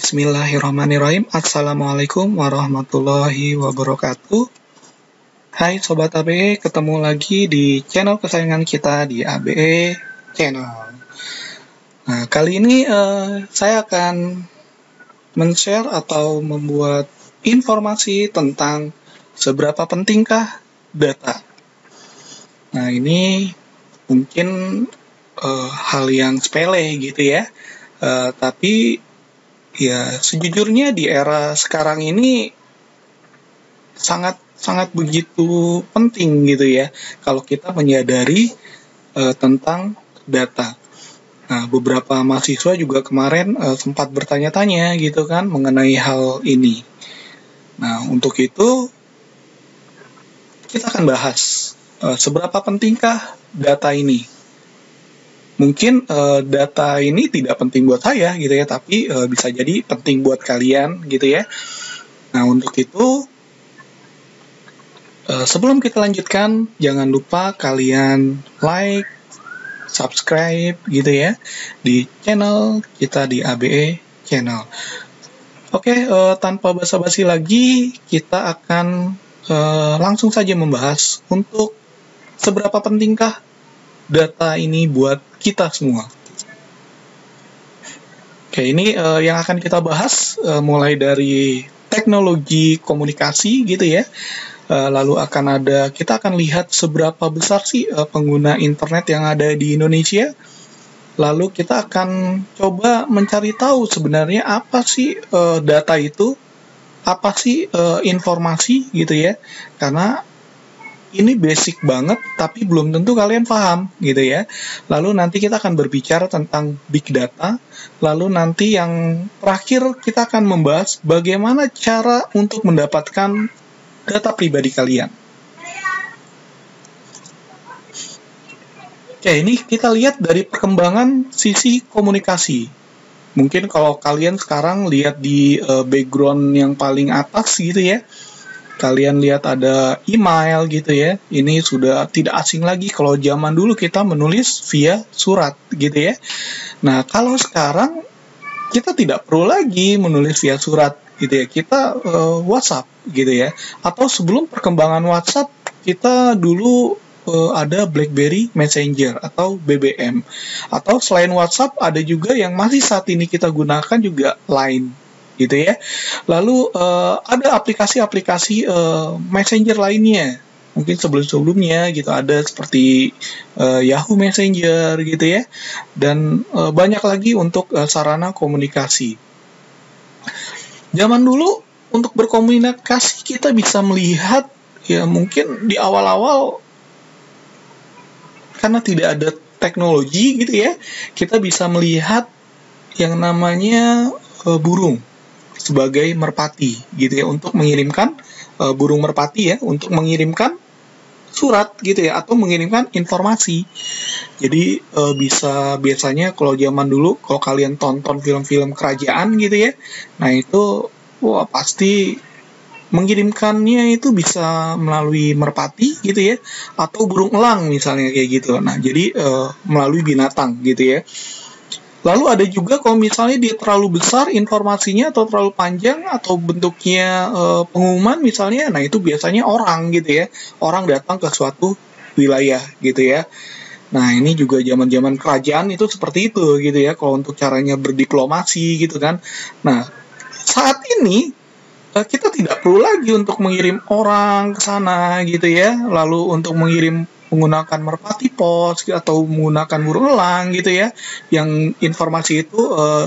Bismillahirrahmanirrahim. Assalamualaikum warahmatullahi wabarakatuh. Hai Sobat ABE, ketemu lagi di channel kesayangan kita di ABE Channel. Nah, kali ini saya akan men-share atau membuat informasi tentang seberapa pentingkah data. Nah, ini mungkin hal yang sepele gitu ya. Tapi ya sejujurnya di era sekarang ini sangat begitu penting gitu ya kalau kita menyadari tentang data. Nah, beberapa mahasiswa juga kemarin sempat bertanya-tanya gitu kan mengenai hal ini. Nah, untuk itu kita akan bahas seberapa pentingkah data ini. Mungkin data ini tidak penting buat saya gitu ya, tapi bisa jadi penting buat kalian gitu ya. Nah, untuk itu sebelum kita lanjutkan, jangan lupa kalian like, subscribe gitu ya di channel kita di ABE Channel. Oke, tanpa basa-basi lagi, kita akan langsung saja membahas untuk seberapa pentingkah data ini buat kita semua. Oke, ini yang akan kita bahas mulai dari teknologi komunikasi gitu ya. Lalu kita akan lihat seberapa besar sih pengguna internet yang ada di Indonesia. Lalu kita akan coba mencari tahu sebenarnya apa sih data itu, apa sih informasi gitu ya. Karena ini basic banget, tapi belum tentu kalian paham gitu ya. Lalu nanti kita akan berbicara tentang big data. Lalu nanti yang terakhir kita akan membahas bagaimana cara untuk mendapatkan data pribadi kalian. Oke, ini kita lihat dari perkembangan sisi komunikasi. Mungkin kalau kalian sekarang lihat di background yang paling atas gitu ya, kalian lihat ada email gitu ya. Ini sudah tidak asing lagi kalau zaman dulu kita menulis via surat gitu ya. Nah, kalau sekarang kita tidak perlu lagi menulis via surat gitu ya. Kita WhatsApp gitu ya. Atau sebelum perkembangan WhatsApp, kita dulu ada BlackBerry Messenger atau BBM. Atau selain WhatsApp ada juga yang masih saat ini kita gunakan juga Line gitu ya. Lalu ada aplikasi-aplikasi Messenger lainnya. Mungkin sebelum-sebelumnya gitu ada seperti Yahoo Messenger gitu ya. Dan banyak lagi untuk sarana komunikasi. Zaman dulu untuk berkomunikasi kita bisa melihat ya mungkin di awal-awal karena tidak ada teknologi gitu ya. Kita bisa melihat yang namanya burung sebagai merpati gitu ya, untuk mengirimkan burung merpati ya, untuk mengirimkan surat gitu ya, atau mengirimkan informasi. Jadi biasanya kalau zaman dulu kalau kalian tonton film-film kerajaan gitu ya, nah itu pasti mengirimkannya itu bisa melalui merpati gitu ya, atau burung elang misalnya kayak gitu. Nah, jadi melalui binatang gitu ya. Lalu ada juga kalau misalnya dia terlalu besar informasinya atau terlalu panjang atau bentuknya pengumuman misalnya, nah itu biasanya orang gitu ya. Orang datang ke suatu wilayah gitu ya. Nah, ini juga zaman-zaman kerajaan itu seperti itu gitu ya, kalau untuk caranya berdiplomasi gitu kan. Nah, saat ini kita tidak perlu lagi untuk mengirim orang ke sana gitu ya. Lalu untuk mengirim menggunakan merpati pos atau menggunakan burung elang gitu ya, yang informasi itu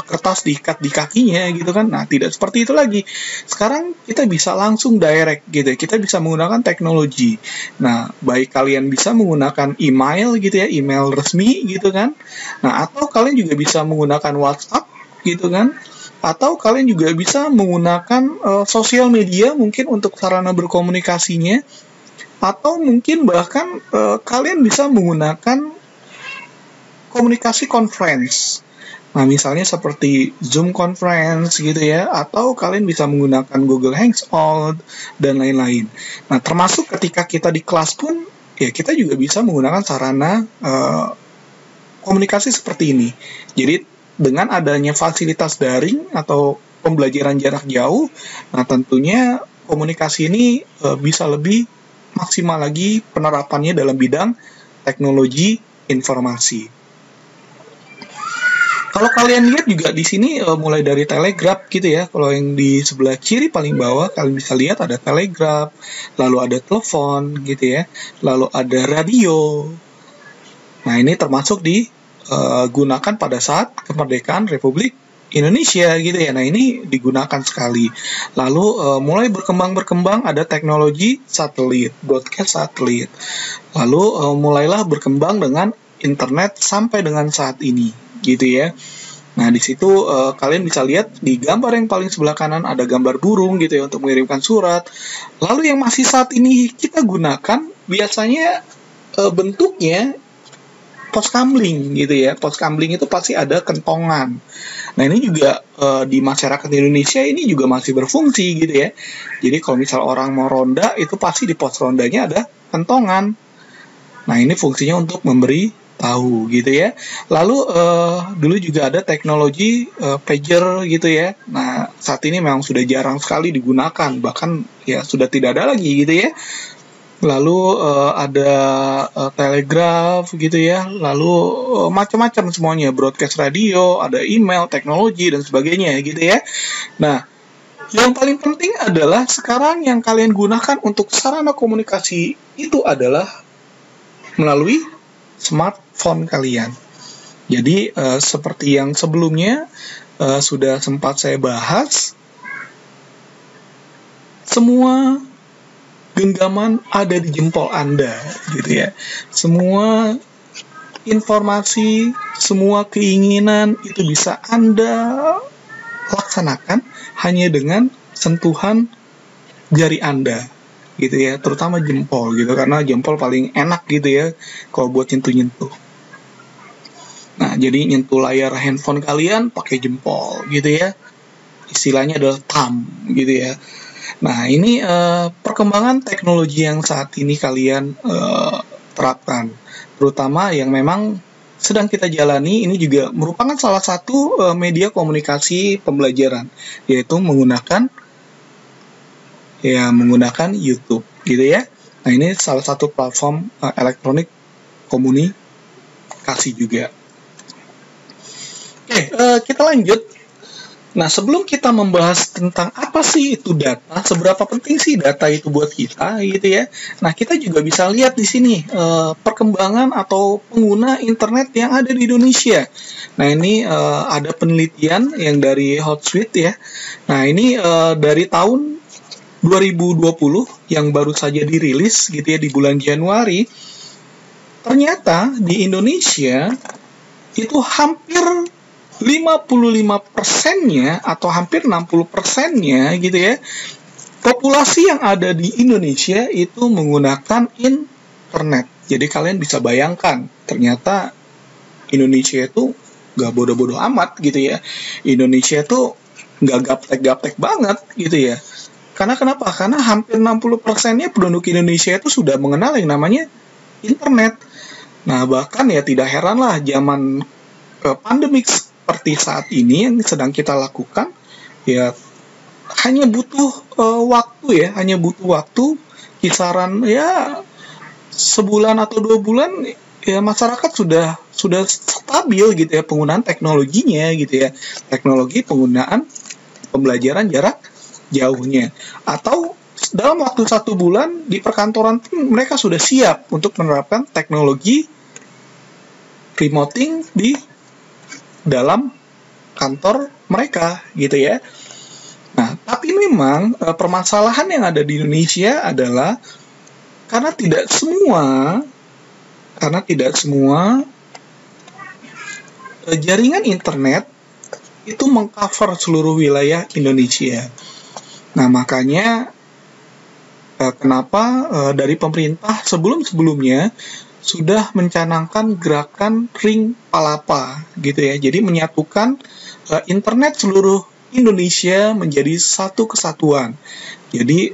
kertas diikat di kakinya gitu kan. Nah, tidak seperti itu lagi. Sekarang kita bisa langsung direct gitu ya. Kita bisa menggunakan teknologi. Nah, baik kalian bisa menggunakan email gitu ya, email resmi gitu kan. Nah, atau kalian juga bisa menggunakan WhatsApp gitu kan. Atau kalian juga bisa menggunakan sosial media mungkin untuk sarana berkomunikasinya. Atau mungkin bahkan kalian bisa menggunakan komunikasi conference. Nah, misalnya seperti Zoom conference gitu ya, atau kalian bisa menggunakan Google Hangout dan lain-lain. Nah, termasuk ketika kita di kelas pun, ya kita juga bisa menggunakan sarana komunikasi seperti ini. Jadi dengan adanya fasilitas daring atau pembelajaran jarak jauh. Nah, tentunya komunikasi ini bisa lebih maksimal lagi penerapannya dalam bidang teknologi informasi. Kalau kalian lihat juga di sini mulai dari telegraf gitu ya. Kalau yang di sebelah kiri paling bawah kalian bisa lihat ada telegraf, lalu ada telepon gitu ya, lalu ada radio. Nah, ini termasuk digunakan pada saat kemerdekaan Republik Indonesia gitu ya. Nah, ini digunakan sekali. Lalu mulai berkembang ada teknologi satelit, broadcast satelit. Lalu mulailah berkembang dengan internet sampai dengan saat ini gitu ya. Nah, di situ kalian bisa lihat di gambar yang paling sebelah kanan ada gambar burung gitu ya untuk mengirimkan surat. Lalu yang masih saat ini kita gunakan biasanya bentuknya pos kamling gitu ya. Pos kamling itu pasti ada kentongan. Nah, ini juga di masyarakat Indonesia ini juga masih berfungsi gitu ya. Jadi kalau misal orang mau ronda itu pasti di pos rondanya ada kentongan. Nah, ini fungsinya untuk memberi tahu gitu ya. Lalu dulu juga ada teknologi pager gitu ya. Nah, saat ini memang sudah jarang sekali digunakan, bahkan ya sudah tidak ada lagi gitu ya. Lalu ada telegraf gitu ya. Lalu macam-macam semuanya, broadcast radio, ada email, teknologi dan sebagainya gitu ya. Nah, yang paling penting adalah sekarang yang kalian gunakan untuk sarana komunikasi itu adalah melalui smartphone kalian. Jadi seperti yang sebelumnya sudah sempat saya bahas, semua genggaman ada di jempol Anda, gitu ya. Semua informasi, semua keinginan itu bisa Anda laksanakan hanya dengan sentuhan jari Anda, gitu ya, terutama jempol gitu, karena jempol paling enak gitu ya kalau buat nyentuh-nyentuh. Nah, jadi nyentuh layar handphone kalian pakai jempol gitu ya, istilahnya adalah thumb gitu ya. Nah, ini perkembangan teknologi yang saat ini kalian terapkan, terutama yang memang sedang kita jalani. Ini juga merupakan salah satu media komunikasi pembelajaran, yaitu menggunakan YouTube gitu ya. Nah, ini salah satu platform elektronik komunikasi juga. Oke, kita lanjut. Nah, sebelum kita membahas tentang apa sih itu data, seberapa penting sih data itu buat kita gitu ya. Nah, kita juga bisa lihat di sini perkembangan atau pengguna internet yang ada di Indonesia. Nah, ini ada penelitian yang dari Hotsuite ya. Nah, ini dari tahun 2020 yang baru saja dirilis gitu ya di bulan Januari. Ternyata di Indonesia itu hampir 55%-nya atau hampir 60%-nya gitu ya, populasi yang ada di Indonesia itu menggunakan internet. Jadi kalian bisa bayangkan, ternyata Indonesia itu gak bodoh-bodoh amat gitu ya. Indonesia itu gak gaptek-gaptek banget gitu ya. Karena kenapa? Karena hampir 60%-nya penduduk Indonesia itu sudah mengenal yang namanya internet. Nah, bahkan ya tidak heran lah zaman pandemik seperti saat ini yang sedang kita lakukan, ya hanya butuh waktu kisaran ya sebulan atau 2 bulan ya masyarakat sudah stabil gitu ya penggunaan teknologinya gitu ya, teknologi penggunaan pembelajaran jarak jauhnya. Atau dalam waktu 1 bulan di perkantoran pun mereka sudah siap untuk menerapkan teknologi remoting di dalam kantor mereka gitu ya. Nah, tapi memang permasalahan yang ada di Indonesia adalah karena tidak semua jaringan internet itu mengcover seluruh wilayah Indonesia. Nah, makanya kenapa dari pemerintah sebelum-sebelumnya sudah mencanangkan gerakan Ring Palapa gitu ya. Jadi menyatukan internet seluruh Indonesia menjadi satu kesatuan. Jadi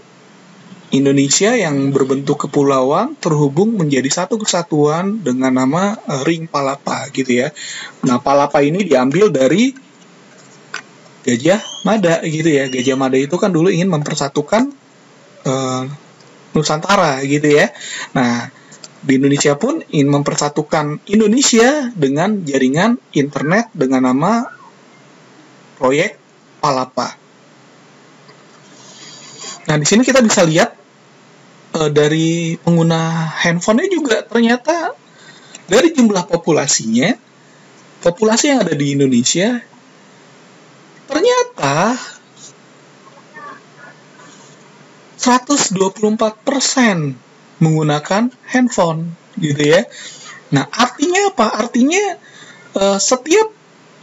Indonesia yang berbentuk kepulauan terhubung menjadi satu kesatuan dengan nama Ring Palapa gitu ya. Nah, Palapa ini diambil dari Gajah Mada gitu ya. Gajah Mada itu kan dulu ingin mempersatukan Nusantara gitu ya. Nah, di Indonesia pun ingin mempersatukan Indonesia dengan jaringan internet dengan nama proyek Palapa. Nah, di sini kita bisa lihat dari pengguna handphonenya juga ternyata dari jumlah populasinya, populasi yang ada di Indonesia ternyata 124% menggunakan handphone gitu ya. Nah, artinya apa? Artinya setiap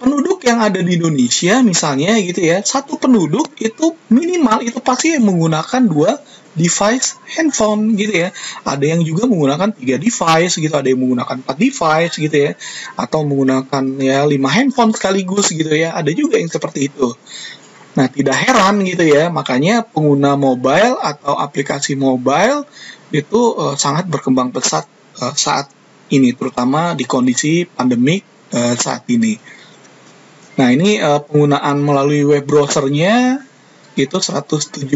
penduduk yang ada di Indonesia misalnya gitu ya, satu penduduk itu minimal itu pasti menggunakan 2 device handphone gitu ya. Ada yang juga menggunakan 3 device gitu, ada yang menggunakan 4 device gitu ya, atau menggunakan ya 5 handphone sekaligus gitu ya. Ada juga yang seperti itu. Nah, tidak heran gitu ya, makanya pengguna mobile atau aplikasi mobile itu sangat berkembang pesat saat ini, terutama di kondisi pandemik saat ini. Nah, ini penggunaan melalui web browsernya itu 175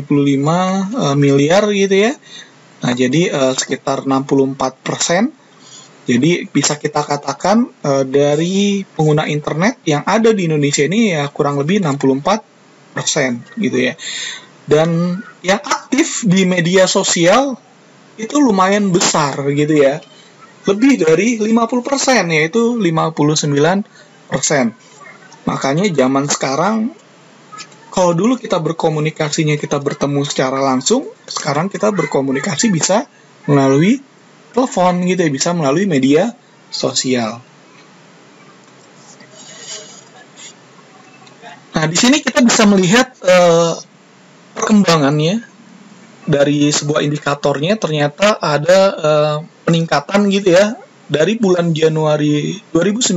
miliar gitu ya. Nah, jadi sekitar 64%. Jadi bisa kita katakan dari pengguna internet yang ada di Indonesia ini ya kurang lebih 64% gitu ya. Dan yang aktif di media sosial itu lumayan besar gitu ya. Lebih dari 50%, yaitu 59%. Makanya zaman sekarang, kalau dulu kita berkomunikasinya kita bertemu secara langsung, sekarang kita berkomunikasi bisa melalui telepon gitu ya, bisa melalui media sosial. Nah, di sini kita bisa melihat perkembangannya dari sebuah indikatornya, ternyata ada peningkatan gitu ya dari bulan Januari 2019,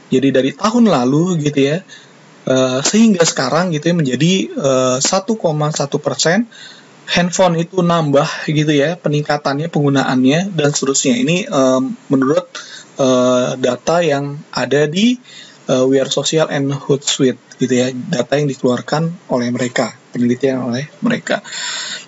jadi dari tahun lalu gitu ya, sehingga sekarang gitu ya menjadi 1,1% handphone itu nambah gitu ya, peningkatannya, penggunaannya dan seterusnya. Ini menurut data yang ada di We Are Social and Hootsuite gitu ya, data yang dikeluarkan oleh mereka, penelitian oleh mereka.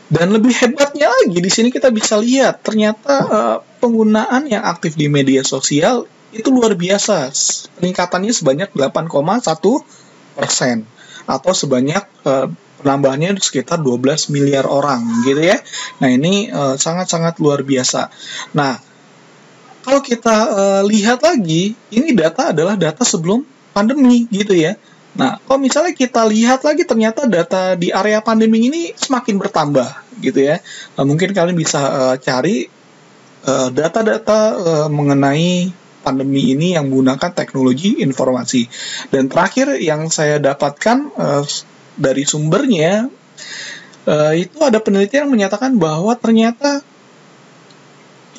Dan lebih hebatnya lagi di sini kita bisa lihat ternyata penggunaan yang aktif di media sosial itu luar biasa, peningkatannya sebanyak 8,1% atau sebanyak penambahannya sekitar 12 miliar orang gitu ya. Nah, ini sangat-sangat luar biasa. Nah, kalau kita lihat lagi, ini data adalah data sebelum pandemi gitu ya. Nah, kalau misalnya kita lihat lagi ternyata data di area pandemi ini semakin bertambah gitu ya. Nah, mungkin kalian bisa cari data-data mengenai pandemi ini yang menggunakan teknologi informasi. Dan terakhir yang saya dapatkan dari sumbernya, itu ada penelitian yang menyatakan bahwa ternyata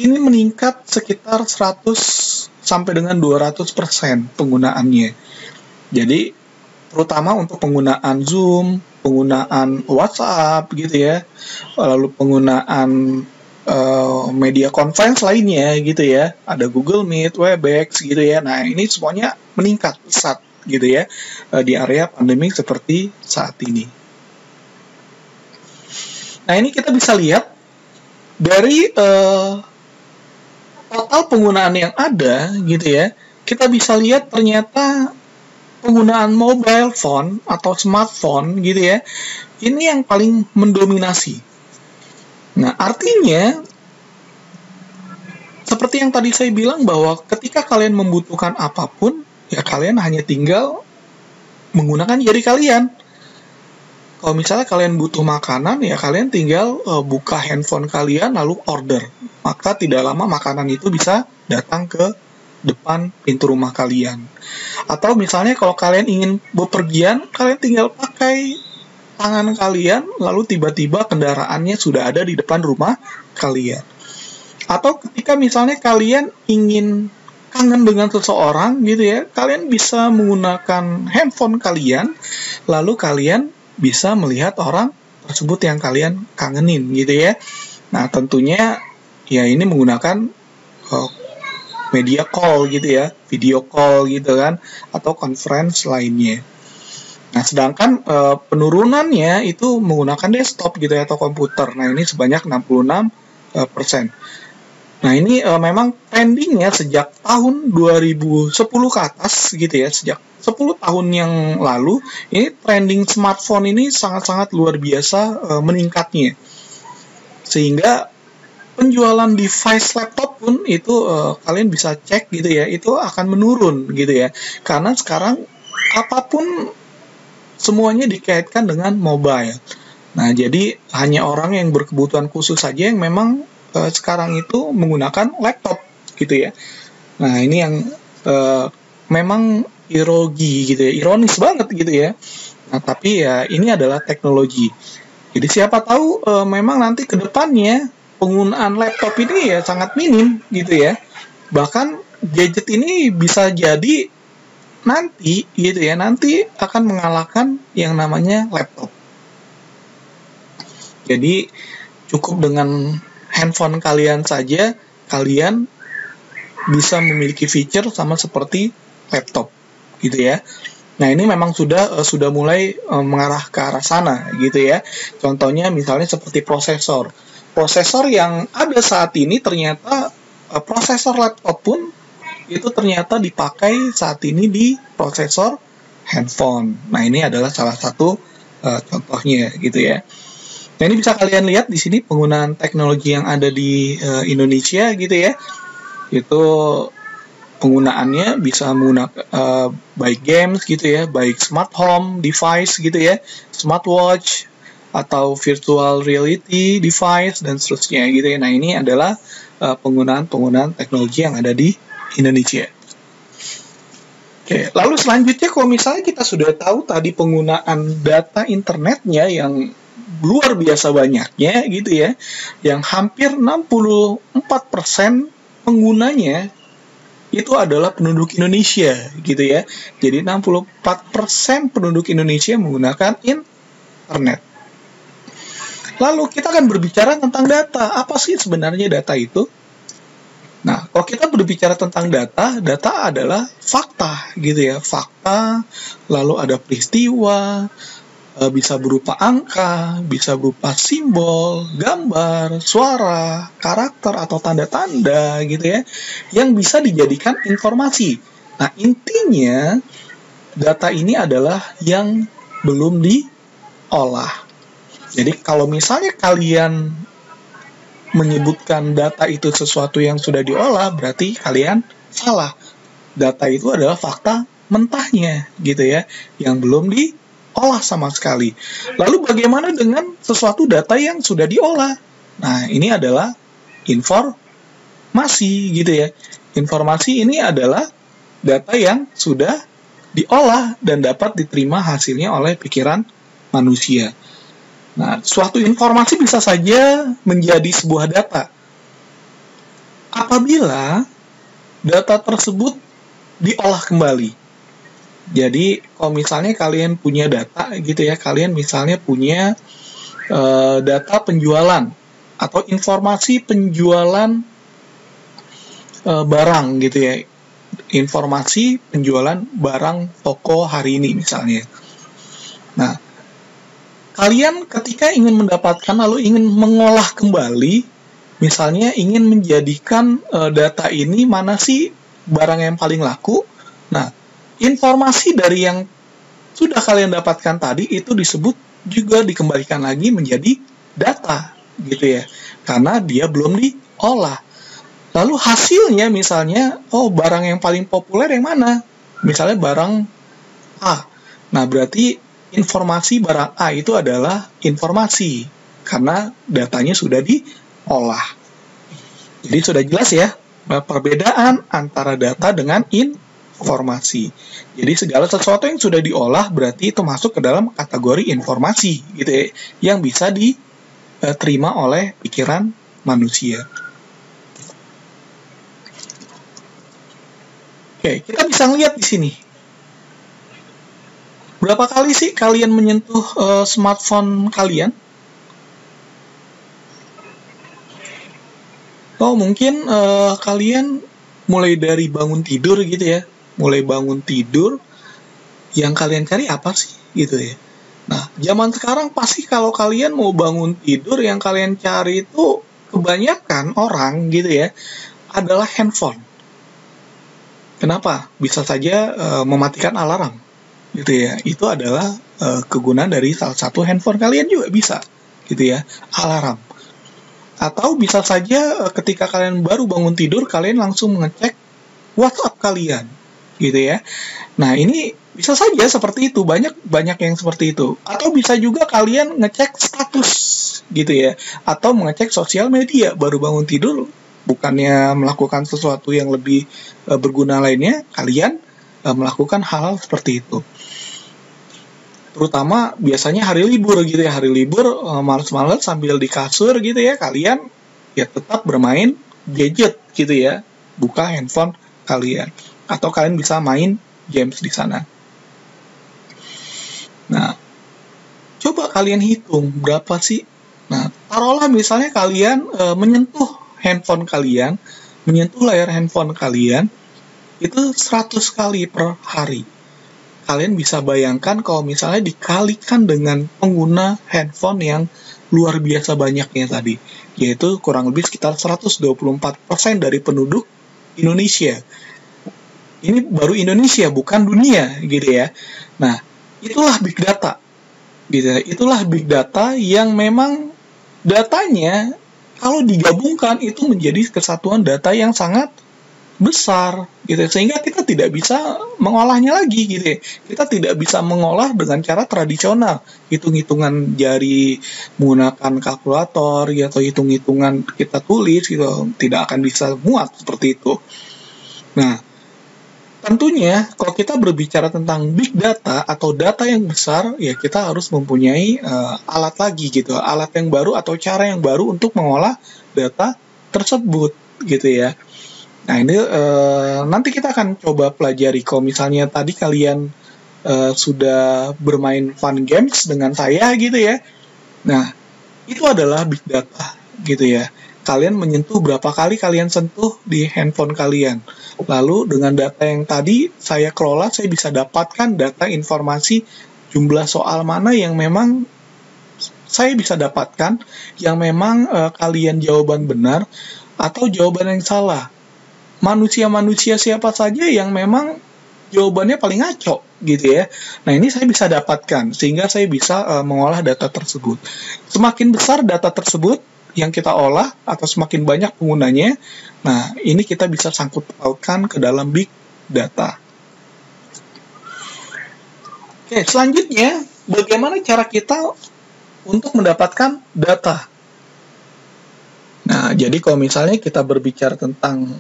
ini meningkat sekitar 100 sampai dengan 200% penggunaannya. Jadi terutama untuk penggunaan Zoom, penggunaan WhatsApp gitu ya, lalu penggunaan media conference lainnya gitu ya, ada Google Meet, Webex gitu ya. Nah, ini semuanya meningkat pesat gitu ya di area pandemik seperti saat ini. Nah, ini kita bisa lihat dari total penggunaan yang ada gitu ya, kita bisa lihat ternyata penggunaan mobile phone atau smartphone gitu ya, ini yang paling mendominasi. Nah, artinya seperti yang tadi saya bilang bahwa ketika kalian membutuhkan apapun, ya kalian hanya tinggal menggunakan jari kalian. Kalau misalnya kalian butuh makanan, ya kalian tinggal buka handphone kalian lalu order. Maka tidak lama makanan itu bisa datang ke depan pintu rumah kalian. Atau misalnya kalau kalian ingin bepergian, kalian tinggal pakai tangan kalian, lalu tiba-tiba kendaraannya sudah ada di depan rumah kalian. Atau ketika misalnya kalian ingin kangen dengan seseorang gitu ya, kalian bisa menggunakan handphone kalian, lalu kalian bisa melihat orang tersebut yang kalian kangenin gitu ya. Nah, tentunya ya ini menggunakan media call gitu ya, video call gitu kan, atau conference lainnya. Nah, sedangkan penurunannya itu menggunakan desktop gitu ya, atau komputer. Nah, ini sebanyak 66%. Nah, ini memang trendingnya sejak tahun 2010 ke atas gitu ya, sejak 10 tahun yang lalu, ini trending smartphone ini sangat-sangat luar biasa meningkatnya. Sehingga penjualan device laptop pun itu kalian bisa cek gitu ya, itu akan menurun gitu ya. Karena sekarang apapun semuanya dikaitkan dengan mobile. Nah, jadi hanya orang yang berkebutuhan khusus saja yang memang sekarang itu menggunakan laptop gitu ya. Nah, ini yang memang gitu ya, ironis banget gitu ya. Nah, tapi ya ini adalah teknologi. Jadi siapa tahu memang nanti ke depannya penggunaan laptop ini ya sangat minim gitu ya. Bahkan gadget ini bisa jadi nanti gitu ya, nanti akan mengalahkan yang namanya laptop. Jadi cukup dengan handphone kalian saja, kalian bisa memiliki feature sama seperti laptop, gitu ya. Nah, ini memang sudah mulai mengarah ke arah sana, gitu ya. Contohnya misalnya seperti prosesor. Prosesor yang ada saat ini ternyata prosesor laptop pun itu ternyata dipakai saat ini di prosesor handphone. Nah, ini adalah salah satu contohnya, gitu ya. Nah, ini bisa kalian lihat di sini penggunaan teknologi yang ada di Indonesia gitu ya. Itu penggunaannya bisa menggunakan baik games gitu ya, baik smart home device gitu ya, smartwatch atau virtual reality device dan seterusnya gitu ya. Nah, ini adalah penggunaan teknologi yang ada di Indonesia. Oke, lalu selanjutnya kalau misalnya kita sudah tahu tadi penggunaan data internetnya yang luar biasa banyaknya gitu ya, yang hampir 64% penggunanya itu adalah penduduk Indonesia gitu ya. Jadi 64% penduduk Indonesia menggunakan internet. Lalu kita akan berbicara tentang data. Apa sih sebenarnya data itu? Nah, kalau kita berbicara tentang data, data adalah fakta gitu ya. Fakta, lalu ada peristiwa, bisa berupa angka, bisa berupa simbol, gambar, suara, karakter atau tanda-tanda gitu ya, yang bisa dijadikan informasi. Nah, intinya data ini adalah yang belum diolah. Jadi kalau misalnya kalian menyebutkan data itu sesuatu yang sudah diolah, berarti kalian salah. Data itu adalah fakta mentahnya gitu ya, yang belum diolah sama sekali. Lalu bagaimana dengan sesuatu data yang sudah diolah? Nah, ini adalah informasi gitu ya. Informasi ini adalah data yang sudah diolah dan dapat diterima hasilnya oleh pikiran manusia. Nah, suatu informasi bisa saja menjadi sebuah data apabila data tersebut diolah kembali. Jadi, kalau misalnya kalian punya data gitu ya, kalian misalnya punya data penjualan atau informasi penjualan barang gitu ya, informasi penjualan barang toko hari ini misalnya. Nah, kalian ketika ingin mendapatkan lalu ingin mengolah kembali, misalnya ingin menjadikan data ini mana sih barang yang paling laku. Nah, informasi dari yang sudah kalian dapatkan tadi itu disebut juga dikembalikan lagi menjadi data gitu ya, karena dia belum diolah. Lalu hasilnya misalnya, barang yang paling populer yang mana? Misalnya barang A. Nah, berarti informasi barang A itu adalah informasi karena datanya sudah diolah. Jadi sudah jelas ya perbedaan antara data dengan informasi. Jadi segala sesuatu yang sudah diolah berarti itu masuk ke dalam kategori informasi gitu ya, yang bisa diterima oleh pikiran manusia. Oke, kita bisa lihat di sini. Berapa kali sih kalian menyentuh smartphone kalian? Mungkin kalian mulai dari bangun tidur gitu ya. Mulai bangun tidur, yang kalian cari apa sih? gitu ya. Nah, zaman sekarang pasti kalau kalian mau bangun tidur, yang kalian cari itu kebanyakan orang gitu ya, adalah handphone. Kenapa? Bisa saja mematikan alarm gitu ya. Itu adalah kegunaan dari salah satu handphone kalian juga bisa gitu ya, alarm. Atau bisa saja ketika kalian baru bangun tidur, kalian langsung mengecek WhatsApp kalian gitu ya. Nah, ini bisa saja seperti itu, banyak yang seperti itu. Atau bisa juga kalian ngecek status gitu ya, atau mengecek sosial media baru bangun tidur, bukannya melakukan sesuatu yang lebih berguna lainnya, kalian melakukan hal seperti itu. Terutama biasanya hari libur gitu ya, hari libur males-males sambil di kasur gitu ya, kalian ya tetap bermain gadget gitu ya, buka handphone kalian, atau kalian bisa main games di sana. Nah, coba kalian hitung berapa sih. Nah, taruhlah misalnya kalian menyentuh handphone kalian, menyentuh layar handphone kalian itu 100 kali per hari. Kalian bisa bayangkan kalau misalnya dikalikan dengan pengguna handphone yang luar biasa banyaknya tadi, yaitu kurang lebih sekitar 124% dari penduduk Indonesia. Ini baru Indonesia, bukan dunia gitu ya. Nah, itulah big data gitu ya. Itulah big data yang memang datanya kalau digabungkan itu menjadi kesatuan data yang sangat besar gitu, sehingga kita tidak bisa mengolahnya lagi gitu ya. Kita tidak bisa mengolah dengan cara tradisional, hitung-hitungan jari menggunakan kalkulator ya, atau hitung-hitungan kita tulis gitu, tidak akan bisa muat seperti itu. Nah, tentunya kalau kita berbicara tentang big data atau data yang besar, ya kita harus mempunyai alat lagi gitu, alat yang baru atau cara yang baru untuk mengolah data tersebut gitu ya. Nah, ini nanti kita akan coba pelajari. Kalau misalnya tadi kalian sudah bermain fun games dengan saya gitu ya. Nah, itu adalah big data gitu ya. Kalian menyentuh berapa kali kalian sentuh di handphone kalian. Lalu dengan data yang tadi saya kelola, saya bisa dapatkan data informasi jumlah soal mana yang memang saya bisa dapatkan, yang memang kalian jawaban benar atau jawaban yang salah. Manusia-manusia siapa saja yang memang jawabannya paling ngaco gitu ya. Nah, ini saya bisa dapatkan sehingga saya bisa mengolah data tersebut. Semakin besar data tersebut yang kita olah atau semakin banyak penggunanya, nah ini kita bisa sangkut pautkan ke dalam big data. Oke, selanjutnya bagaimana cara kita untuk mendapatkan data? Nah, jadi kalau misalnya kita berbicara tentang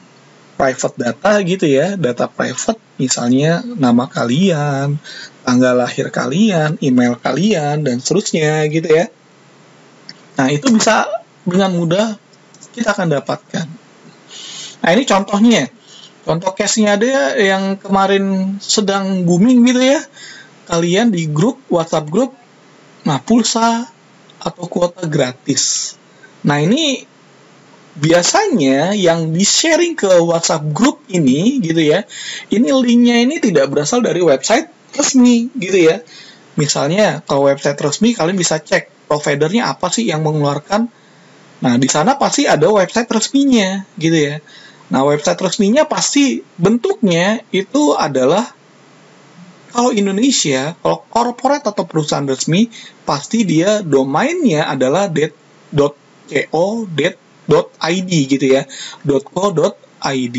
private data gitu ya, data private misalnya nama kalian, tanggal lahir kalian, email kalian, dan seterusnya gitu ya. Nah, itu bisa dengan mudah kita akan dapatkan. Nah, ini contohnya. Contoh case-nya ada yang kemarin sedang booming gitu ya. Kalian di grup, WhatsApp grup, nah pulsa atau kuota gratis. Nah, ini biasanya yang di-sharing ke WhatsApp grup ini gitu ya, ini linknya ini tidak berasal dari website resmi gitu ya. Misalnya kalau website resmi kalian bisa cek providernya apa sih yang mengeluarkan. Nah, di sana pasti ada website resminya gitu ya. Nah, website resminya pasti bentuknya itu adalah, kalau Indonesia, kalau corporate atau perusahaan resmi, pasti dia domainnya adalah .co.id gitu ya, .co.id.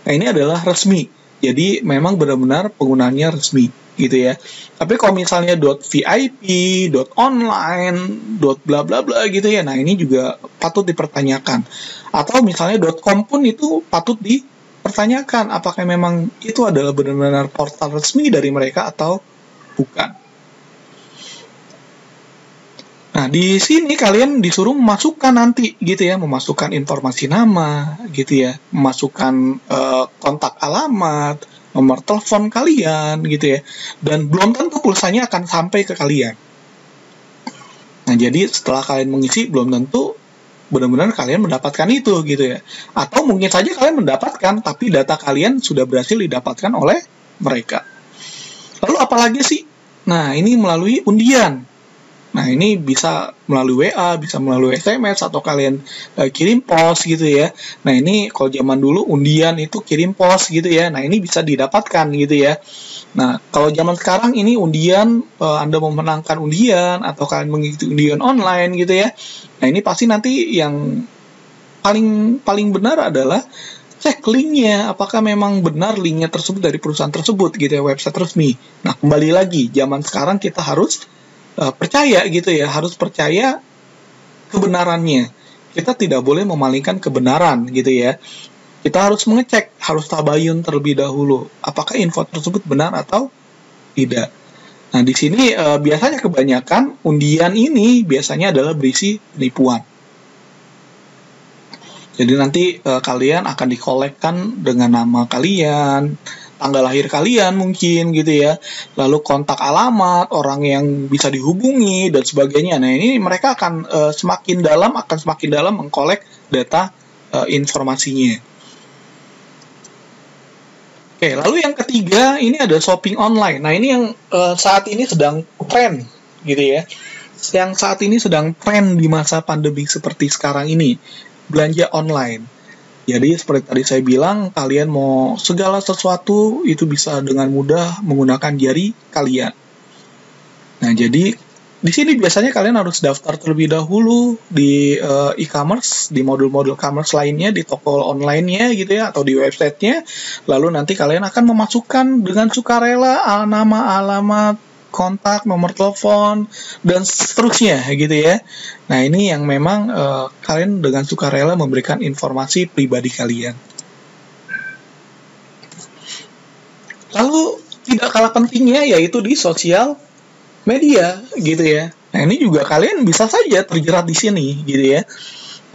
Nah, ini adalah resmi. Jadi memang benar-benar penggunaannya resmi gitu ya. Tapi kalau misalnya .vip, .online, bla bla bla gitu ya, nah ini juga patut dipertanyakan. Atau misalnya .com pun itu patut dipertanyakan apakah memang itu adalah benar-benar portal resmi dari mereka atau bukan. Nah, di sini kalian disuruh memasukkan nanti gitu ya, memasukkan informasi nama gitu ya, memasukkan kontak alamat, nomor telepon kalian gitu ya, dan belum tentu pulsanya akan sampai ke kalian. Nah, jadi setelah kalian mengisi belum tentu benar-benar kalian mendapatkan itu gitu ya. Atau mungkin saja kalian mendapatkan tapi data kalian sudah berhasil didapatkan oleh mereka. Lalu apalagi sih? Nah, ini melalui undian. Nah, ini bisa melalui WA, bisa melalui SMS, atau kalian kirim pos gitu ya. Nah, ini kalau zaman dulu undian itu kirim pos gitu ya. Nah, ini bisa didapatkan gitu ya. Nah, kalau zaman sekarang ini undian, Anda memenangkan undian, atau kalian mengikuti undian online gitu ya. Nah, ini pasti nanti yang paling benar adalah cek linknya, apakah memang benar linknya tersebut dari perusahaan tersebut gitu ya, website resmi. Nah, kembali lagi, zaman sekarang kita harus percaya gitu ya, harus percaya kebenarannya. Kita tidak boleh memalingkan kebenaran gitu ya. Kita harus mengecek, harus tabayun terlebih dahulu, apakah info tersebut benar atau tidak. Nah, di sini biasanya kebanyakan undian ini biasanya adalah berisi penipuan. Jadi nanti kalian akan dikolekkan dengan nama kalian, tanggal lahir kalian mungkin gitu ya, lalu kontak alamat, orang yang bisa dihubungi, dan sebagainya. Nah, ini mereka akan semakin dalam mengkolek data informasinya. Oke, lalu yang ketiga, ini ada shopping online. Nah, ini yang saat ini sedang tren gitu ya. Yang saat ini sedang tren di masa pandemi seperti sekarang ini, belanja online. Jadi seperti tadi saya bilang, kalian mau segala sesuatu itu bisa dengan mudah menggunakan jari kalian. Nah, jadi di sini biasanya kalian harus daftar terlebih dahulu di e-commerce, di modul-modul commerce lainnya, di toko online-nya gitu ya, atau di website-nya. Lalu nanti kalian akan memasukkan dengan sukarela nama, alamat, kontak, nomor telepon, dan seterusnya gitu ya. Nah, ini yang memang kalian dengan sukarela memberikan informasi pribadi kalian. Lalu tidak kalah pentingnya yaitu di sosial media gitu ya. Nah, ini juga kalian bisa saja terjerat di sini gitu ya.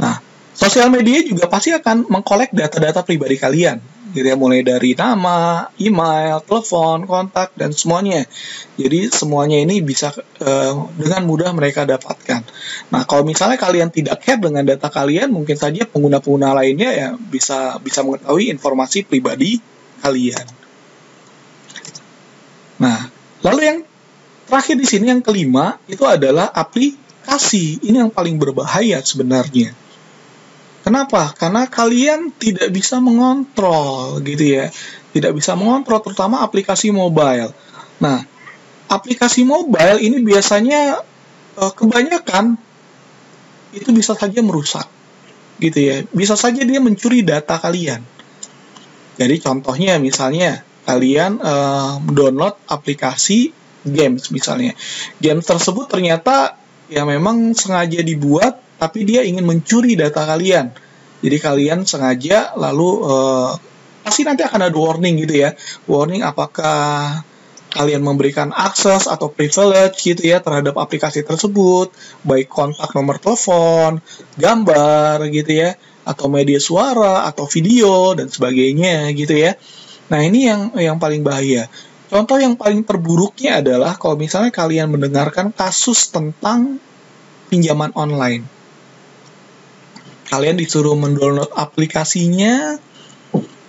Nah, sosial media juga pasti akan mengkolek data-data pribadi kalian gitu ya, mulai dari nama, email, telepon, kontak, dan semuanya. Jadi semuanya ini bisa dengan mudah mereka dapatkan. Nah, kalau misalnya kalian tidak care dengan data kalian, mungkin saja pengguna-pengguna lainnya ya bisa mengetahui informasi pribadi kalian. Nah, lalu yang terakhir di sini yang kelima itu adalah aplikasi. Ini yang paling berbahaya sebenarnya. Kenapa? Karena kalian tidak bisa mengontrol gitu ya. Tidak bisa mengontrol terutama aplikasi mobile. Nah, aplikasi mobile ini biasanya kebanyakan itu bisa saja merusak gitu ya. Bisa saja dia mencuri data kalian. Jadi contohnya misalnya kalian download aplikasi games misalnya. Games tersebut ternyata ya memang sengaja dibuat, tapi dia ingin mencuri data kalian. Jadi kalian sengaja lalu pasti nanti akan ada warning gitu ya. Warning apakah kalian memberikan akses atau privilege gitu ya terhadap aplikasi tersebut, baik kontak, nomor telepon, gambar gitu ya, atau media suara atau video dan sebagainya gitu ya. Nah, ini yang paling bahaya. Contoh yang paling terburuknya adalah kalau misalnya kalian mendengarkan kasus tentang pinjaman online. Kalian disuruh mendownload aplikasinya,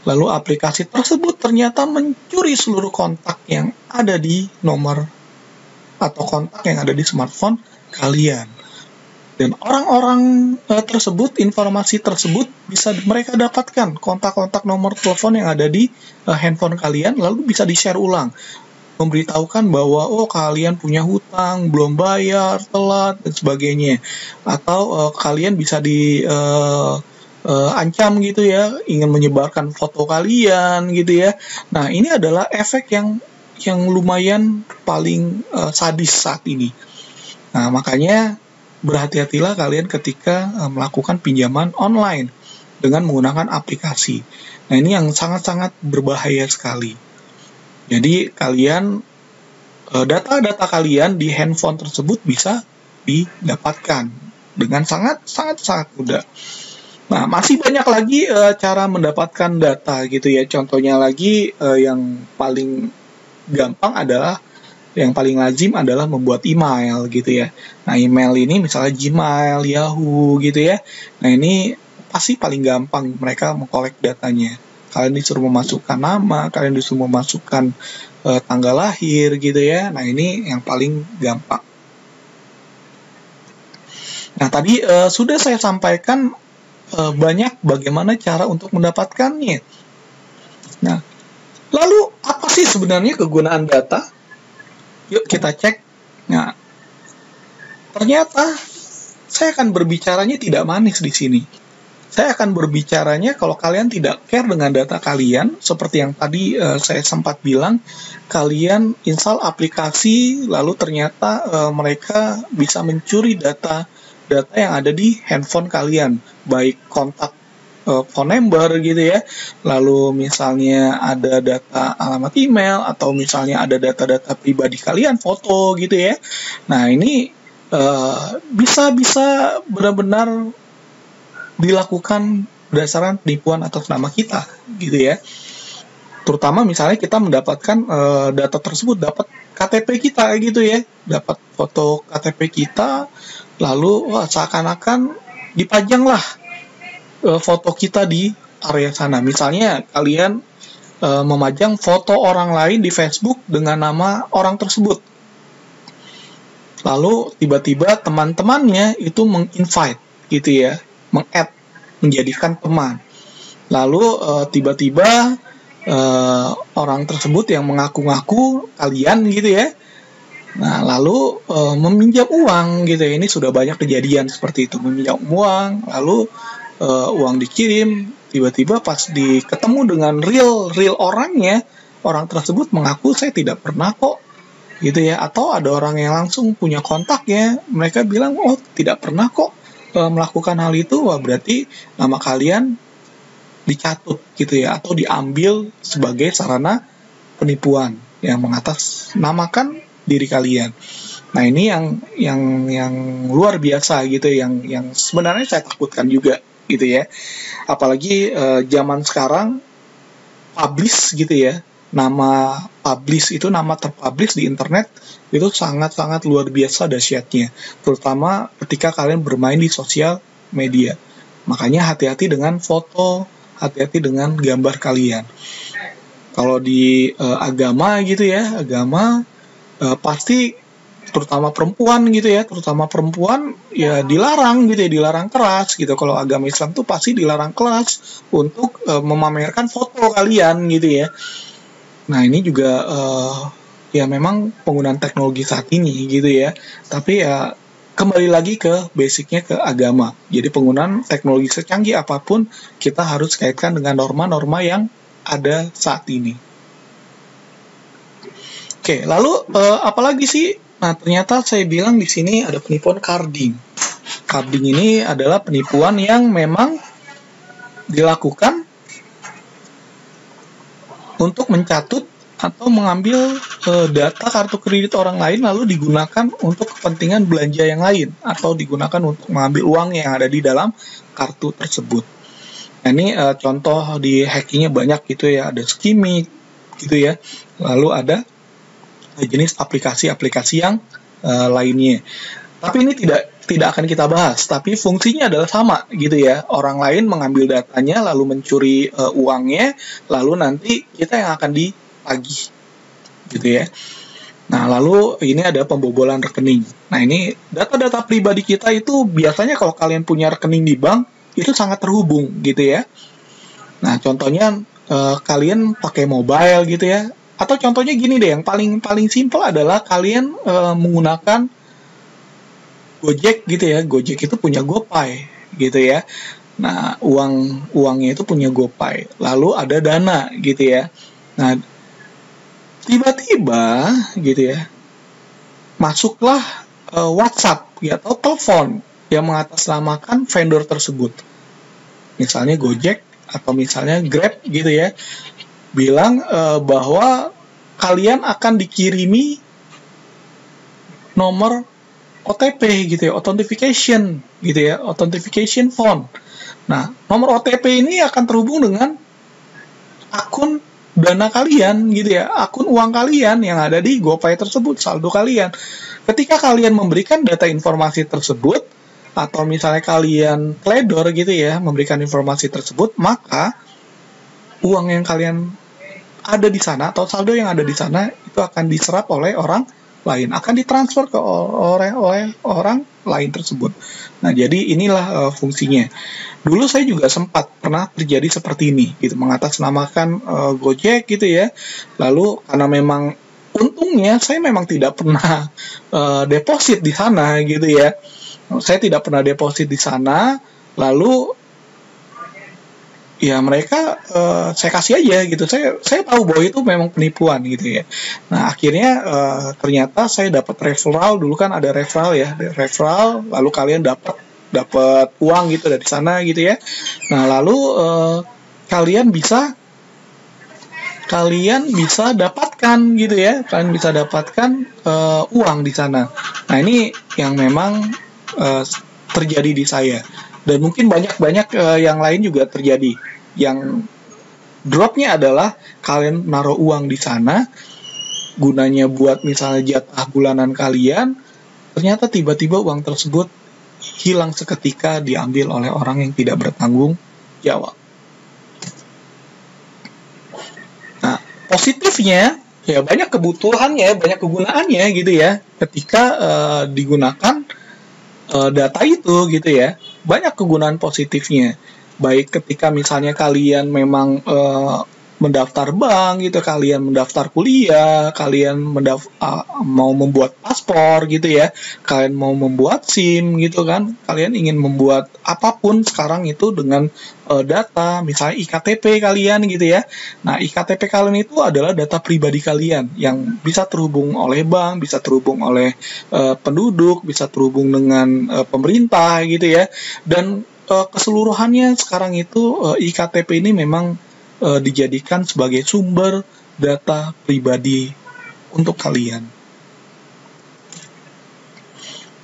lalu aplikasi tersebut ternyata mencuri seluruh kontak yang ada di nomor atau kontak yang ada di smartphone kalian. Dan orang-orang tersebut, informasi tersebut bisa mereka dapatkan, kontak-kontak nomor telepon yang ada di handphone kalian, lalu bisa di-share ulang. Memberitahukan bahwa kalian punya hutang, belum bayar, telat, dan sebagainya. Atau kalian bisa ancam gitu ya, ingin menyebarkan foto kalian gitu ya. Nah, ini adalah efek yang lumayan paling sadis saat ini. Nah, makanya berhati-hatilah kalian ketika melakukan pinjaman online dengan menggunakan aplikasi. Nah, ini yang sangat-sangat berbahaya sekali. Jadi kalian data-data kalian di handphone tersebut bisa didapatkan dengan sangat mudah. Nah, masih banyak lagi cara mendapatkan data gitu ya. Contohnya lagi yang paling gampang adalah, yang paling lazim adalah membuat email gitu ya. Nah, email ini misalnya Gmail, Yahoo gitu ya. Nah, ini pasti paling gampang mereka mengkolek datanya. Kalian disuruh memasukkan nama, kalian disuruh memasukkan tanggal lahir gitu ya. Nah, ini yang paling gampang. Nah, tadi sudah saya sampaikan banyak bagaimana cara untuk mendapatkannya. Nah, lalu apa sih sebenarnya kegunaan data? Yuk kita cek. Nah, ternyata saya akan berbicaranya tidak manis di sini. Saya akan berbicaranya kalau kalian tidak care dengan data kalian, seperti yang tadi saya sempat bilang, kalian install aplikasi, lalu ternyata mereka bisa mencuri data yang ada di handphone kalian, baik kontak phone number gitu ya, lalu misalnya ada data alamat email, atau misalnya ada data-data pribadi kalian, foto gitu ya. Nah, ini bisa benar-benar dilakukan berdasarkan penipuan atas nama kita gitu ya. Terutama misalnya kita mendapatkan data tersebut, dapat KTP kita gitu ya, dapat foto KTP kita, lalu seakan-akan dipajanglah foto kita di area sana. Misalnya kalian memajang foto orang lain di Facebook dengan nama orang tersebut, lalu tiba-tiba teman-temannya itu meng-invite gitu ya, meng-add, menjadikan teman. Lalu tiba-tiba orang tersebut yang mengaku-ngaku kalian gitu ya, nah lalu meminjam uang gitu ya. Ini sudah banyak kejadian seperti itu, meminjam uang, lalu uang dikirim, tiba-tiba pas ketemu dengan real orangnya, orang tersebut mengaku saya tidak pernah kok gitu ya. Atau ada orang yang langsung punya kontak ya, mereka bilang oh tidak pernah kok melakukan hal itu. Wah, berarti nama kalian dicatut gitu ya, atau diambil sebagai sarana penipuan yang mengatasnamakan diri kalian. Nah, ini yang luar biasa gitu, yang sebenarnya saya takutkan juga gitu ya. Apalagi zaman sekarang publish gitu ya, nama publish itu, nama terpublish di internet itu sangat-sangat luar biasa dahsyatnya, terutama ketika kalian bermain di sosial media. Makanya hati-hati dengan foto, hati-hati dengan gambar kalian. Kalau di agama gitu ya, agama pasti terutama perempuan gitu ya, terutama perempuan ya dilarang gitu ya, dilarang keras gitu. Kalau agama Islam tuh pasti dilarang keras untuk memamerkan foto kalian gitu ya. Nah, ini juga ya memang penggunaan teknologi saat ini gitu ya. Tapi ya kembali lagi ke basicnya, ke agama. Jadi penggunaan teknologi secanggih apapun kita harus kaitkan dengan norma-norma yang ada saat ini. Oke, lalu apalagi sih? Nah, ternyata saya bilang di sini ada penipuan carding. Carding ini adalah penipuan yang memang dilakukan untuk mencatut atau mengambil data kartu kredit orang lain, lalu digunakan untuk kepentingan belanja yang lain, atau digunakan untuk mengambil uang yang ada di dalam kartu tersebut. Nah, ini contoh di hackingnya banyak gitu ya, ada skimming gitu ya, lalu ada jenis aplikasi-aplikasi yang lainnya. Tapi ini tidak akan kita bahas, tapi fungsinya adalah sama gitu ya. Orang lain mengambil datanya lalu mencuri uangnya, lalu nanti kita yang akan ditagih gitu ya. Nah, lalu ini ada pembobolan rekening. Nah, ini data-data pribadi kita itu biasanya kalau kalian punya rekening di bank itu sangat terhubung gitu ya. Nah, contohnya kalian pakai mobile gitu ya. Atau contohnya gini deh, yang paling simpel adalah kalian menggunakan Gojek gitu ya. Gojek itu punya GoPay gitu ya. Nah, uangnya itu punya GoPay. Lalu ada Dana gitu ya. Nah, tiba-tiba gitu ya, masuklah WhatsApp ya, atau telepon yang mengatasnamakan vendor tersebut. Misalnya Gojek atau misalnya Grab gitu ya. Bilang bahwa kalian akan dikirimi nomor OTP gitu ya, authentication gitu ya, authentication phone. Nah, nomor OTP ini akan terhubung dengan akun Dana kalian gitu ya, akun uang kalian yang ada di GoPay tersebut, saldo kalian. Ketika kalian memberikan data informasi tersebut, atau misalnya kalian teledor gitu ya, memberikan informasi tersebut, maka uang yang kalian ada di sana atau saldo yang ada di sana itu akan diserap oleh orang lain, akan ditransfer ke oleh orang lain tersebut. Nah, jadi inilah fungsinya. Dulu saya juga sempat pernah terjadi seperti ini, gitu, mengatasnamakan Gojek gitu ya. Lalu karena memang untungnya saya memang tidak pernah deposit di sana gitu ya. Saya tidak pernah deposit di sana, lalu ya mereka saya kasih aja gitu. Saya tahu bahwa itu memang penipuan gitu ya. Nah, akhirnya ternyata saya dapat referral. Dulu kan ada referral ya, referral, lalu kalian dapat uang gitu dari sana gitu ya. Nah, lalu kalian bisa dapatkan gitu ya. Kalian bisa dapatkan uang di sana. Nah, ini yang memang terjadi di saya. Dan mungkin banyak yang lain juga terjadi. Yang dropnya adalah kalian naruh uang di sana, gunanya buat misalnya jatah bulanan kalian, ternyata tiba-tiba uang tersebut hilang seketika, diambil oleh orang yang tidak bertanggung jawab. Nah, positifnya, ya banyak kebutuhannya, banyak kegunaannya gitu ya, ketika digunakan data itu gitu ya. Banyak kegunaan positifnya, baik ketika misalnya kalian memang mendaftar bank gitu, kalian mendaftar kuliah, kalian mau membuat paspor gitu ya, kalian mau membuat SIM gitu kan, kalian ingin membuat apapun sekarang itu dengan data, misalnya IKTP kalian gitu ya. Nah, IKTP kalian itu adalah data pribadi kalian yang bisa terhubung oleh bank, bisa terhubung oleh penduduk, bisa terhubung dengan pemerintah gitu ya. Dan keseluruhannya sekarang itu IKTP ini memang dijadikan sebagai sumber data pribadi untuk kalian.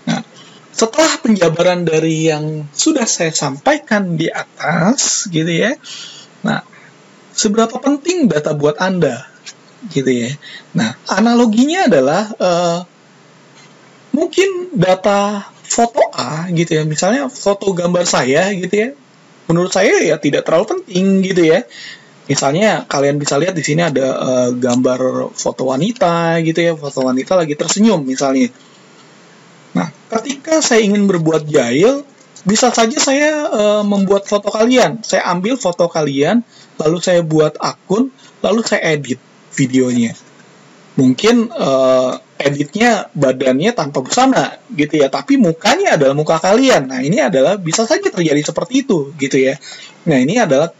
Nah, setelah penjabaran dari yang sudah saya sampaikan di atas, gitu ya. Nah, seberapa penting data buat Anda, gitu ya. Nah, analoginya adalah mungkin data foto A, gitu ya. Misalnya foto gambar saya, gitu ya. Menurut saya ya tidak terlalu penting, gitu ya. Misalnya kalian bisa lihat di sini ada gambar foto wanita gitu ya, foto wanita lagi tersenyum misalnya. Nah, ketika saya ingin berbuat jahil, bisa saja saya membuat foto kalian. Saya ambil foto kalian, lalu saya buat akun, lalu saya edit videonya. Mungkin editnya badannya tanpa busana gitu ya, tapi mukanya adalah muka kalian. Nah, ini adalah bisa saja terjadi seperti itu gitu ya. Nah, ini adalah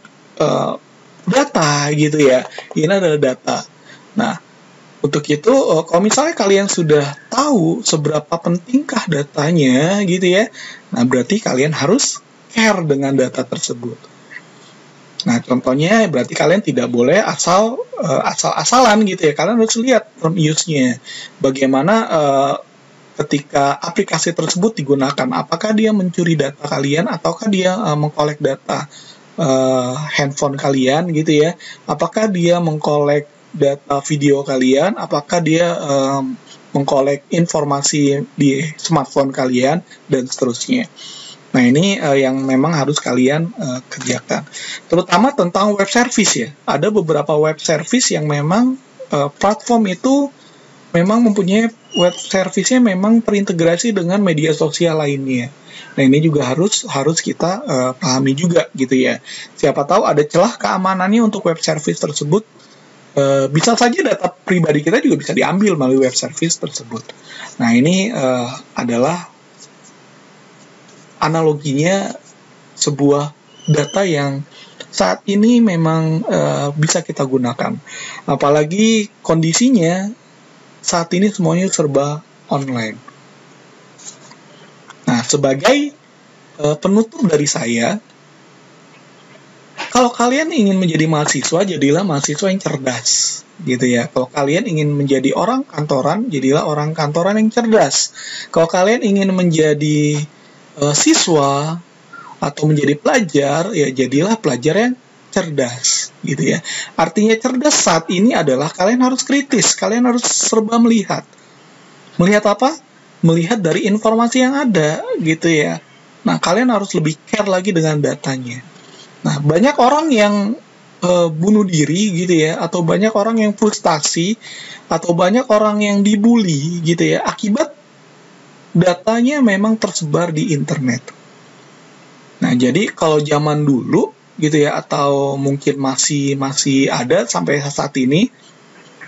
data gitu ya, ini adalah data. Nah, untuk itu kalau misalnya kalian sudah tahu seberapa pentingkah datanya gitu ya, nah berarti kalian harus care dengan data tersebut. Nah, contohnya berarti kalian tidak boleh asal-asalan gitu ya, kalian harus lihat term use-nya, bagaimana ketika aplikasi tersebut digunakan, apakah dia mencuri data kalian ataukah dia mengkolek data handphone kalian gitu ya, apakah dia mengkolek data video kalian, apakah dia mengkolek informasi di smartphone kalian, dan seterusnya. Nah, ini yang memang harus kalian kerjakan, terutama tentang web service ya. Ada beberapa web service yang memang platform itu memang mempunyai web service-nya memang terintegrasi dengan media sosial lainnya. Nah, ini juga harus kita pahami juga gitu ya. Siapa tahu ada celah keamanannya untuk web service tersebut. Bisa saja data pribadi kita juga bisa diambil melalui web service tersebut. Nah, ini adalah analoginya sebuah data yang saat ini memang bisa kita gunakan. Apalagi kondisinya saat ini semuanya serba online. Nah, sebagai penutup dari saya, kalau kalian ingin menjadi mahasiswa, jadilah mahasiswa yang cerdas, gitu ya. Kalau kalian ingin menjadi orang kantoran, jadilah orang kantoran yang cerdas. Kalau kalian ingin menjadi siswa atau menjadi pelajar, ya jadilah pelajar yang cerdas, gitu ya. Artinya cerdas saat ini adalah kalian harus kritis, kalian harus serba melihat. Melihat apa? Melihat dari informasi yang ada gitu ya. Nah, kalian harus lebih care lagi dengan datanya. Nah, banyak orang yang bunuh diri gitu ya, atau banyak orang yang frustasi, atau banyak orang yang dibully gitu ya, akibat datanya memang tersebar di internet. Nah, jadi kalau zaman dulu gitu ya, atau mungkin masih ada sampai saat ini,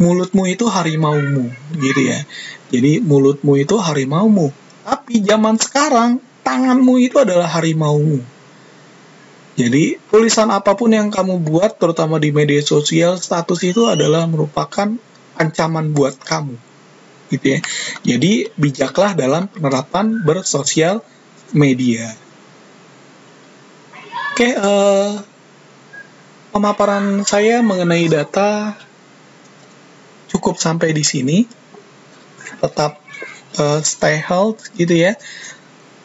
mulutmu itu harimaumu gitu ya. Jadi mulutmu itu harimaumu. Tapi zaman sekarang tanganmu itu adalah harimaumu. Jadi tulisan apapun yang kamu buat, terutama di media sosial, status itu adalah merupakan ancaman buat kamu, gitu ya. Jadi bijaklah dalam penerapan bersosial media. Oke, pemaparan saya mengenai data cukup sampai di sini. Tetap stay healthy gitu ya.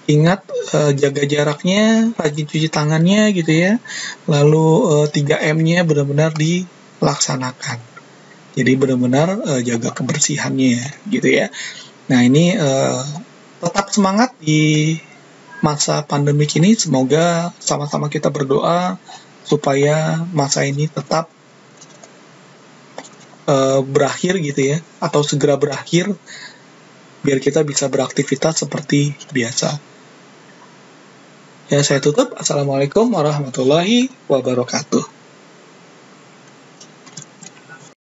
Ingat jaga jaraknya, rajin cuci tangannya gitu ya. Lalu 3M-nya benar-benar dilaksanakan. Jadi benar-benar jaga kebersihannya gitu ya. Nah, ini tetap semangat di masa pandemik ini. Semoga sama-sama kita berdoa supaya masa ini tetap berakhir gitu ya, atau segera berakhir, biar kita bisa beraktivitas seperti biasa. Ya, saya tutup. Assalamualaikum warahmatullahi wabarakatuh.